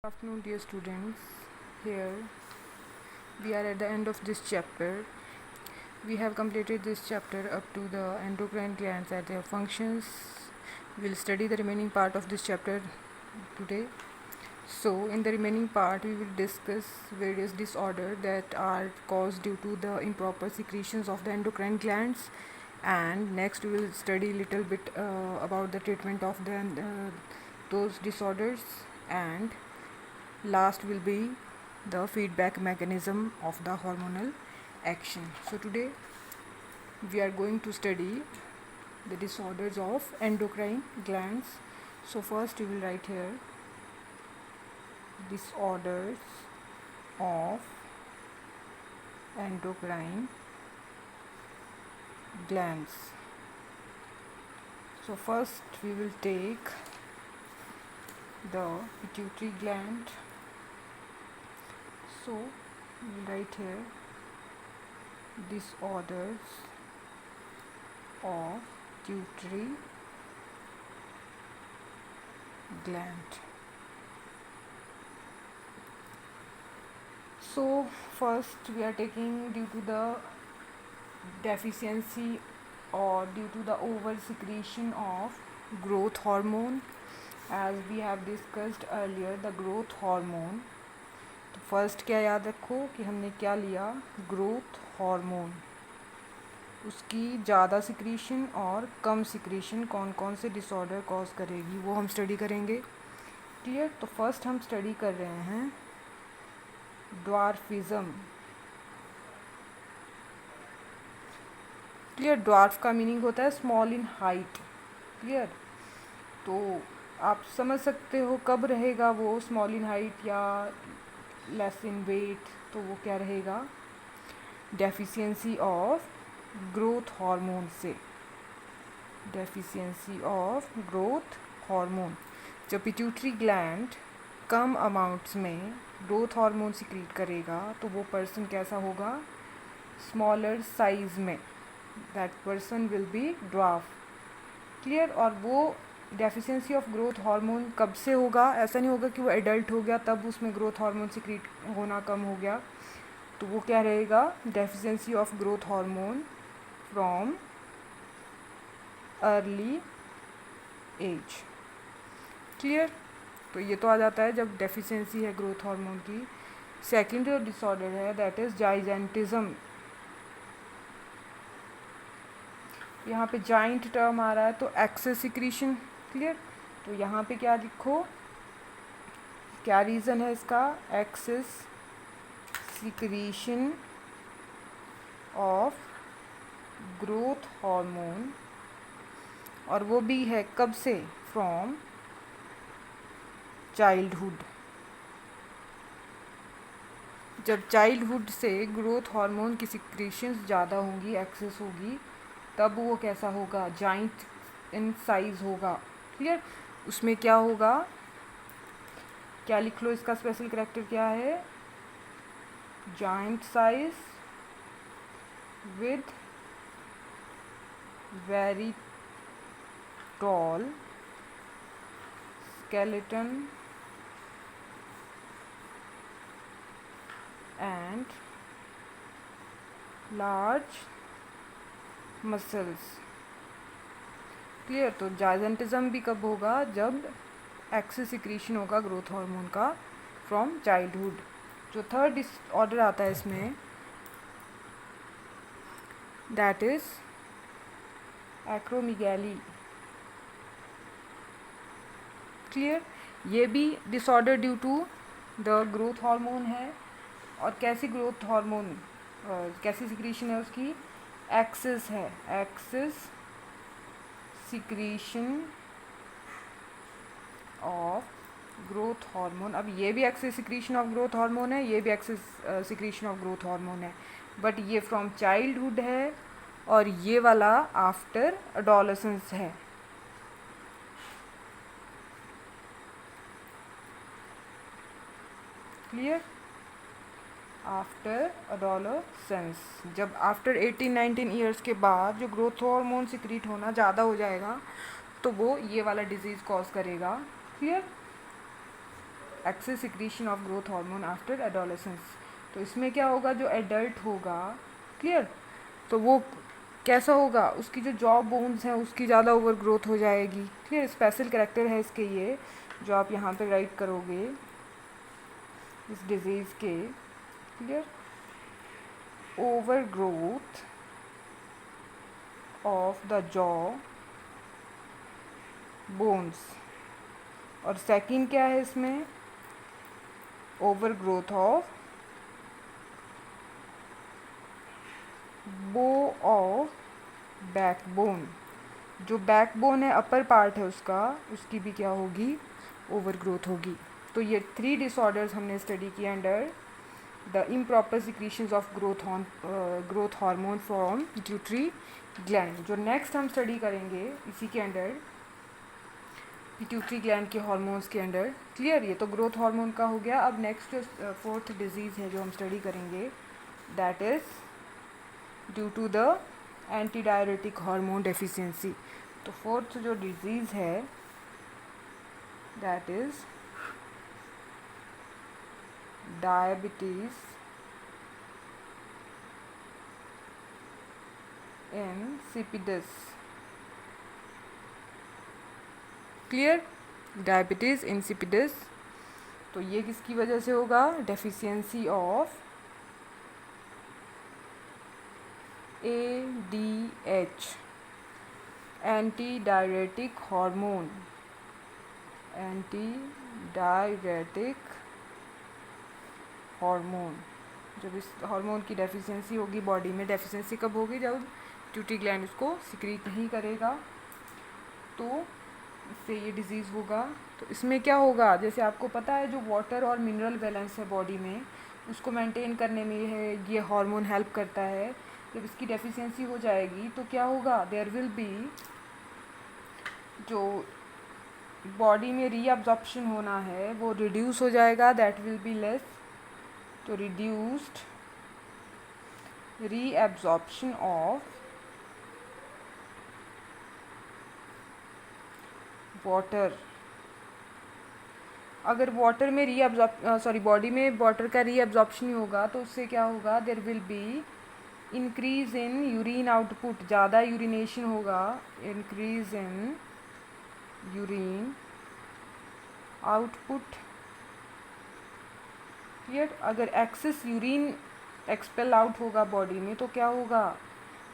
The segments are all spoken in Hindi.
Good afternoon, dear students. Here we are at the end of this chapter. We have completed this chapter up to the endocrine glands and their functions. We'll study the remaining part of this chapter today. So, in the remaining part, we will discuss various disorders that are caused due to the improper secretions of the endocrine glands. And next, we will study little bit about the treatment of those disorders, and last will be the feedback mechanism of the hormonal action. So today we are going to study the disorders of endocrine glands. So first we will write here disorders of endocrine glands. So first we will take the pituitary gland. So we will write here disorders of pituitary gland. So first we are taking due to the deficiency or due to the over secretion of growth hormone. As we have discussed earlier, the growth hormone. तो फर्स्ट क्या याद रखो कि हमने क्या लिया, ग्रोथ हार्मोन. उसकी ज़्यादा सिक्रीशन और कम सिक्रीशन कौन कौन से डिसऑर्डर कॉज करेगी वो हम स्टडी करेंगे. क्लियर. तो फर्स्ट हम स्टडी कर रहे हैं ड्वार्फिज्म. क्लियर. ड्वार्फ का मीनिंग होता है स्मॉल इन हाइट. क्लियर. तो आप समझ सकते हो कब रहेगा वो स्मॉल इन हाइट या लेस इन वेट. तो वो क्या रहेगा, डेफिशिएंसी ऑफ ग्रोथ हार्मोन से. Deficiency of growth hormone. जब पिट्यूटरी ग्लैंड कम अमाउंट्स में ग्रोथ हार्मोन सिक्रीट करेगा तो वो पर्सन कैसा होगा, स्मॉलर साइज में. That person will be dwarf. Clear. और वो डेफिशिएंसी ऑफ ग्रोथ हार्मोन कब से होगा, ऐसा नहीं होगा कि वो एडल्ट हो गया तब उसमें ग्रोथ हार्मोन सिक्रीट होना कम हो गया. तो वो क्या रहेगा, deficiency of growth hormone from early age. Clear. तो ये तो आ जाता है जब डेफिशिएंसी है ग्रोथ हार्मोन की. सेकेंड जो डिसऑर्डर है दैट इज़ जाइजेंटिज्म. यहाँ पे जाइंट टर्म आ रहा है तो एक्सेस सिक्रीशन. क्लियर. तो यहाँ पे क्या लिखो, क्या रीज़न है इसका, excess secretion of growth hormone. और वो भी है कब से, फ्रॉम चाइल्डहुड. जब चाइल्डहुड से ग्रोथ हार्मोन की सिक्रीशंस ज़्यादा होंगी, एक्सेस होगी, तब वो कैसा होगा, जाइंट इन साइज होगा. क्लियर. उसमें क्या होगा, क्या लिख लो इसका स्पेशल करैक्टर क्या है, giant size with very tall skeleton and large muscles. Clear. तो जाइजेंटिज्म भी कब होगा, जब एक्सेस सिक्रीशन होगा ग्रोथ हार्मोन का फ्रॉम चाइल्डहुड. जो थर्ड डिसऑर्डर आता है इसमें दैट इज एक्रोमीगैली. क्लियर. ये भी disorder due to the growth hormone है. और कैसी ग्रोथ हार्मोन, कैसी सिक्रीशन है उसकी, एक्सेस है, excess secretion of growth hormone. अब ये भी excess secretion of growth hormone है, ये भी excess secretion of growth hormone है, बट ये फ्रॉम चाइल्डहुड है और ये वाला आफ्टर एडोलेसेंस है. क्लियर. आफ्टर एडोलेसेंस, जब आफ्टर 18-19 ईयर्स के बाद जो ग्रोथ हार्मोन सिक्रीट होना ज़्यादा हो जाएगा तो वो ये वाला डिजीज़ कॉज करेगा. Clear. Excess secretion of growth hormone after adolescence. तो इसमें क्या होगा, जो एडल्ट होगा, क्लियर, तो वो कैसा होगा, उसकी जो जॉ बोन्स हैं उसकी ज़्यादा ओवर ग्रोथ हो जाएगी। क्लियर, स्पेशल कैरेक्टर है इसके ये जो आप यहाँ पे राइट करोगे इस डिजीज़ के। Clear, over growth of the jaw bones. और सेकंड क्या है इसमें, ओवर ग्रोथ ऑफ बो ऑफ बैकबोन। जो बैकबोन है, अपर पार्ट है उसका, उसकी भी क्या होगी, ओवर ग्रोथ होगी। तो ये 3 डिसऑर्डर्स हमने स्टडी किए under the improper secretions of growth hormone from pituitary gland. जो नेक्स्ट हम स्टडी करेंगे इसी के अंडर, पिट्यूटरी ग्लैंड के हार्मोन्स के अंडर। क्लियर, ये तो ग्रोथ हार्मोन का हो गया। अब नेक्स्ट जो 4th डिजीज़ है जो हम स्टडी करेंगे, that is due to the anti diuretic hormone deficiency. तो 4th जो डिजीज़ है that is diabetes insipidus. Clear, diabetes insipidus. तो ये किसकी वजह से होगा, deficiency of ADH, anti diuretic hormone, anti diuretic hormone. जब इस हार्मोन की डेफिशिएंसी होगी बॉडी में, डेफिशिएंसी कब होगी, जब पिट्यूटरी ग्लैंड उसको सिक्रीट नहीं करेगा, तो इससे ये डिज़ीज़ होगा। तो इसमें क्या होगा, जैसे आपको पता है जो वाटर और मिनरल बैलेंस है बॉडी में, उसको मेंटेन करने में ये हार्मोन हेल्प करता है। जब इसकी डेफिशिएंसी हो जाएगी तो क्या होगा, देयर विल बी, जो बॉडी में रीअब्जॉर्प्शन होना है वो रिड्यूस हो जाएगा, दैट विल बी लेस। तो रिड्यूस्ड रीअब्जॉर्प्शन ऑफ वाटर। अगर वाटर में बॉडी में वाटर का रीअब्जॉर्प्शन नहीं होगा तो उससे क्या होगा, there will be increase in urine output, ज़्यादा यूरिनेशन होगा, increase in urine output. Clear, अगर एक्सेस यूरिन एक्सपेल आउट होगा बॉडी में तो क्या होगा,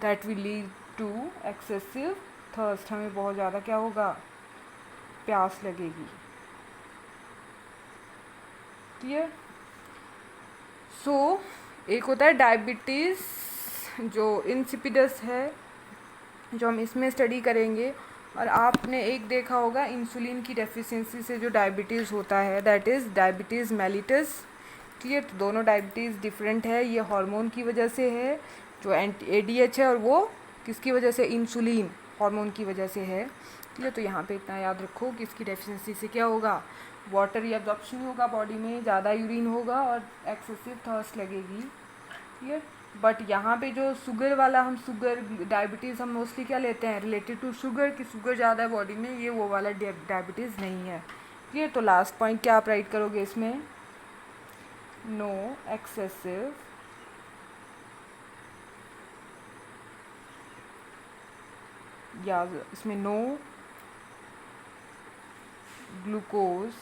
that will lead to excessive thirst, हमें बहुत ज़्यादा क्या होगा, प्यास लगेगी। क्लियर, सो एक होता है डायबिटीज़ जो इंसिपिडस है जो हम इसमें स्टडी करेंगे, और आपने एक देखा होगा इंसुलिन की डेफिशिएंसी से जो डायबिटीज़ होता है, that is diabetes mellitus. Clear, तो दोनों डायबिटीज़ डिफरेंट है, ये हार्मोन की वजह से है जो ADH है, और वो किसकी वजह से, इंसुलिन हार्मोन की वजह से है। क्लियर, तो यहाँ पे इतना याद रखो कि इसकी डेफिशिएंसी से क्या होगा, वाटर एब्जॉर्प्शन होगा बॉडी में, ज़्यादा यूरिन होगा और एक्सेसिव थर्स्ट लगेगी। क्लियर, बट यहाँ पे जो शुगर वाला, हम शुगर डायबिटीज़ हम मोस्टली क्या लेते हैं रिलेटेड टू शुगर, कि शुगर ज़्यादा है बॉडी में, ये वो वाला डायबिटीज़ नहीं है। क्लियर, तो लास्ट पॉइंट क्या आप राइट करोगे इसमें, नो एक्सेसिव या इसमें no glucose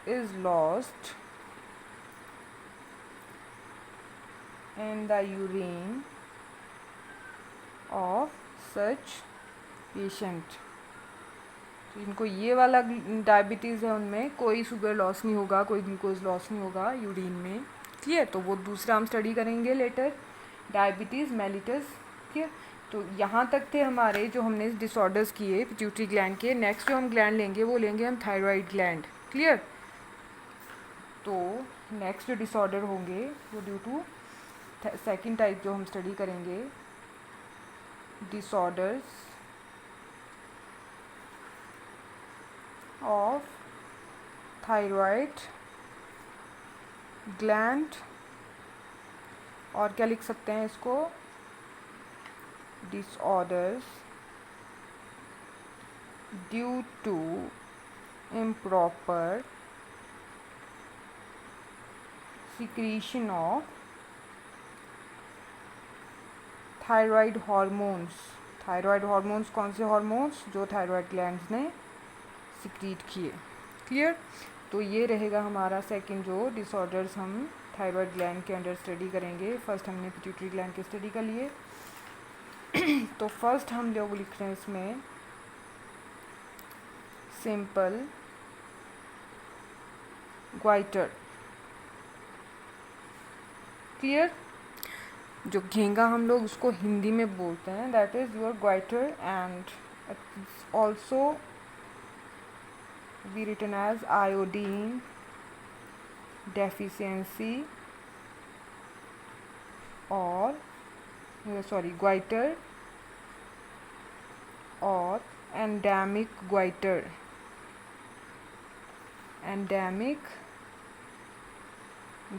is lost in the urine of such patient। तो इनको ये वाला डायबिटीज़ है, उनमें कोई शुगर लॉस नहीं होगा, कोई ग्लूकोज लॉस नहीं होगा यूरिन में। क्लियर, तो वो दूसरा हम स्टडी करेंगे लेटर, डायबिटीज़ मेलिटस। क्लियर, तो यहाँ तक थे हमारे जो हमने डिसऑर्डर्स किए पिट्यूटरी ग्लैंड के। नेक्स्ट जो हम ग्लैंड लेंगे वो लेंगे हम थायराइड ग्लैंड। क्लियर, तो नेक्स्ट जो डिसऑर्डर होंगे वो ड्यू टू सेकंड टाइप जो हम स्टडी करेंगे, डिसऑर्डर्स ऑफ थायराइड ग्लैंड, और क्या लिख सकते हैं इसको, disorders due to improper secretion of thyroid hormones. Thyroid hormones कौन से हॉर्मोन्स? जो थायराइड ग्लैंड्स ने सिक्रीट किए। क्लियर? तो ये रहेगा हमारा सेकंड जो डिसऑर्डर्स हम थायराइड ग्लैंड के अंडर स्टडी करेंगे। फर्स्ट हमने पिट्यूटरी ग्लैंड की स्टडी कर लिए। तो फर्स्ट हम लोग लिख रहे हैं इसमें सिंपल ग्वाइटर। क्लियर? जो घेंगा हम लोग उसको हिंदी में बोलते हैं, that is your goitre, and also be written as iodine deficiency or goiter or endemic goiter। Endemic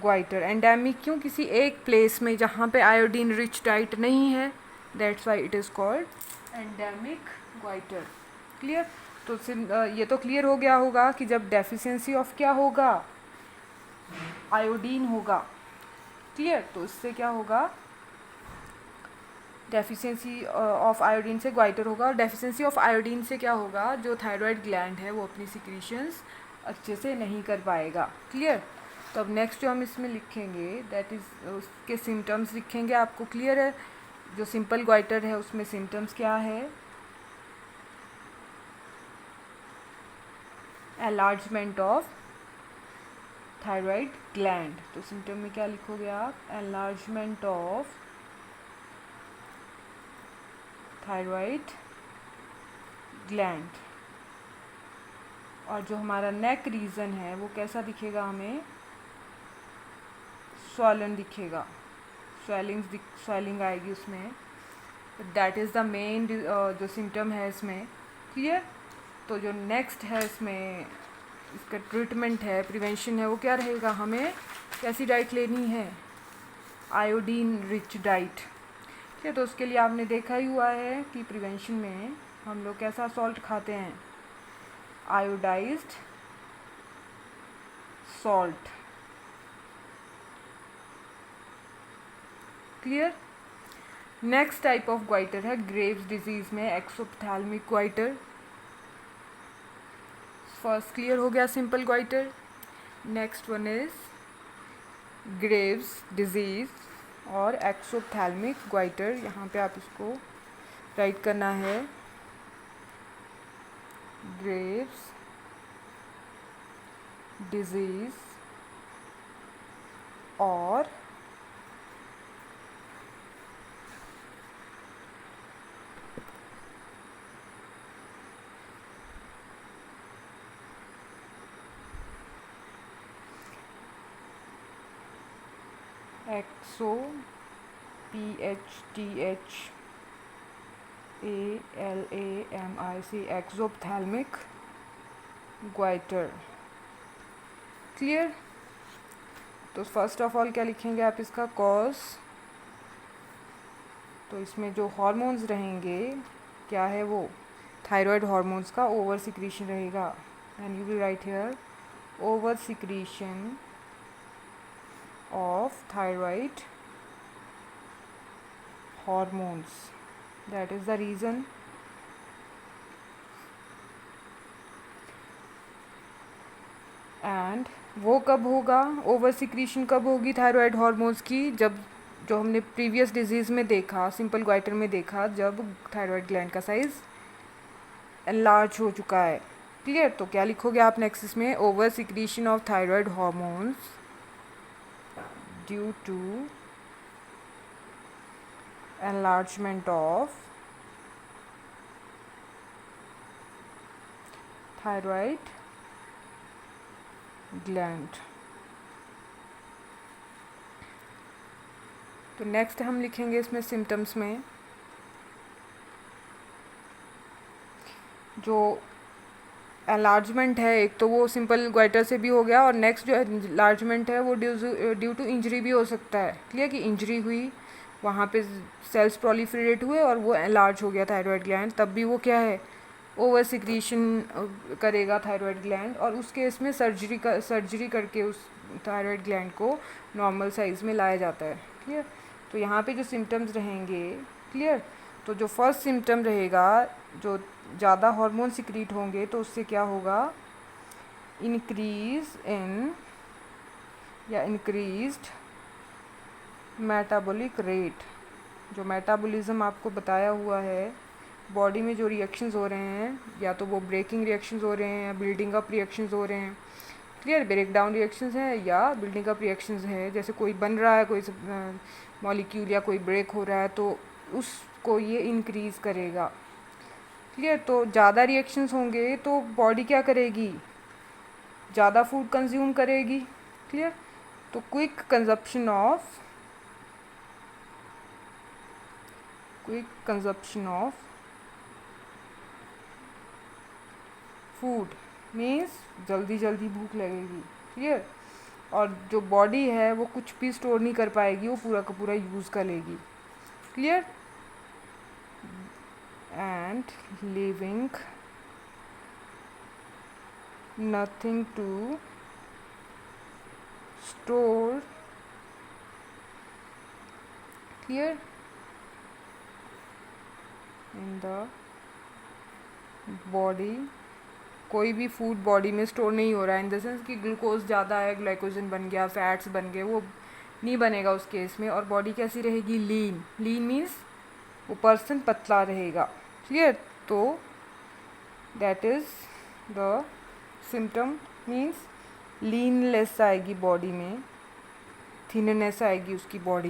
goitre. Endemic क्यों? किसी एक प्लेस में जहाँ पे आयोडीन रिच डाइट नहीं है, that's why it is called endemic goitre. Clear? तो ये तो क्लियर हो गया होगा कि जब डेफिशिएंसी ऑफ क्या होगा? आयोडीन होगा। क्लियर? तो इससे क्या होगा? डेफिशिएंसी ऑफ आयोडीन से ग्वाइटर होगा, और डेफिशिएंसी ऑफ आयोडीन से क्या होगा? जो थायराइड ग्लैंड है वो अपनी सिक्रीशंस अच्छे से नहीं कर पाएगा। क्लियर? तो अब नेक्स्ट जो हम इसमें लिखेंगे दैट इज़ उसके सिम्टम्स लिखेंगे। आपको क्लियर है? जो सिंपल ग्वाइटर है उसमें सिम्टम्स क्या है? Enlargement of thyroid gland. तो सिम्टम में क्या लिखोगे आप? Enlargement of thyroid gland. और जो हमारा नेक रीजन है वो कैसा दिखेगा हमें? स्वॉलन दिखेगा, स्वेलिंग आएगी उसमें। दैट इज़ द मेन जो सिम्टम है इसमें। क्लियर? तो जो नेक्स्ट है इसमें इसका ट्रीटमेंट है, प्रिवेंशन है, वो क्या रहेगा? हमें कैसी डाइट लेनी है? Iodine rich diet. ठीक है? तो उसके लिए आपने देखा ही हुआ है कि प्रिवेंशन में हम लोग कैसा सॉल्ट खाते हैं? Iodised salt. Clear? Next type of goitre है ग्रेव्स डिजीज में एक्सोप्थैल्मिक ग्वाइटर। फर्स्ट क्लियर हो गया simple goitre. Next one is Graves disease और एक्सोप्थैल्मिक ग्वाइटर। यहाँ पे आप इसको राइट करना है, ग्रेव्स डिजीज और एक्सोप्थैल्मिक एक्सोप्थैल्मिक ग्वाइटर। क्लियर? तो फर्स्ट ऑफ ऑल क्या लिखेंगे आप इसका? कॉज। तो इसमें जो हॉर्मोन्स रहेंगे क्या है वो? थायराइड हॉर्मोन्स का ओवर सिक्रीशन रहेगा। And you will write here over secretion of thyroid hormones, that is the reason। And वो कब होगा? ओवर सिक्रीशन कब होगी थायराइड हार्मोन्स की? जब जो हमने प्रीवियस डिजीज़ में देखा, सिंपल ग्वाइटर में देखा, जब थायराइड ग्लैंड का साइज एनलार्ज हो चुका है। क्लियर? तो क्या लिखोगे आप नेक्स्ट इसमें? Over secretion of thyroid hormones due to enlargement of thyroid gland। तो नेक्स्ट हम लिखेंगे इसमें सिम्टम्स में जो एनलार्जमेंट है, एक तो वो सिंपल ग्वाइटर से भी हो गया, और नेक्स्ट जो एनलार्जमेंट है वो ड्यू टू इंजरी भी हो सकता है। क्लियर? कि इंजरी हुई, वहाँ पे सेल्स प्रोलिफरेट हुए और वो एनलार्ज हो गया थायराइड ग्लैंड, तब भी वो क्या है? ओवर सिक्रीशन करेगा थायराइड ग्लैंड, और उस केस में सर्जरी करके उस थायराइड ग्लैंड को नॉर्मल साइज़ में लाया जाता है। क्लियर? तो यहाँ पे जो सिम्टम्स रहेंगे, क्लियर, तो जो फर्स्ट सिम्टम रहेगा, जो ज़्यादा हार्मोन सिक्रीट होंगे तो उससे क्या होगा, इंक्रीज इन या इंक्रीज्ड मेटाबॉलिक रेट। जो मेटाबॉलिज्म आपको बताया हुआ है, बॉडी में जो रिएक्शंस हो रहे हैं, या तो वो ब्रेकिंग रिएक्शंस हो रहे हैं या बिल्डिंग अप रिएक्शंस हो रहे हैं। क्लियर? ब्रेक डाउन रिएक्शंस हैं या बिल्डिंग अप रिएक्शंस हैं। जैसे कोई बन रहा है, कोई मॉलिक्यूल या कोई ब्रेक हो रहा है, तो उसको ये इंक्रीज़ करेगा। क्लियर? तो ज़्यादा रिएक्शंस होंगे तो बॉडी क्या करेगी, ज़्यादा फूड कंज्यूम करेगी। क्लियर? तो quick consumption of food means जल्दी जल्दी भूख लगेगी। क्लियर? और जो बॉडी है वो कुछ भी स्टोर नहीं कर पाएगी, वो पूरा का पूरा यूज़ कर लेगी। Clear? And living nothing to store. Clear? In the body, कोई भी फूड बॉडी में स्टोर नहीं हो रहा है, इन द सेंस कि ग्लूकोज ज़्यादा है, ग्लाइकोजन बन गया, फैट्स बन गए, वो नहीं बनेगा उस केस में। और बॉडी कैसी रहेगी, लीन मीन्स वो पर्सन पतला रहेगा। क्लियर? तो that is the symptom, means leanness आएगी बॉडी में, थिननेस आएगी उसकी बॉडी में।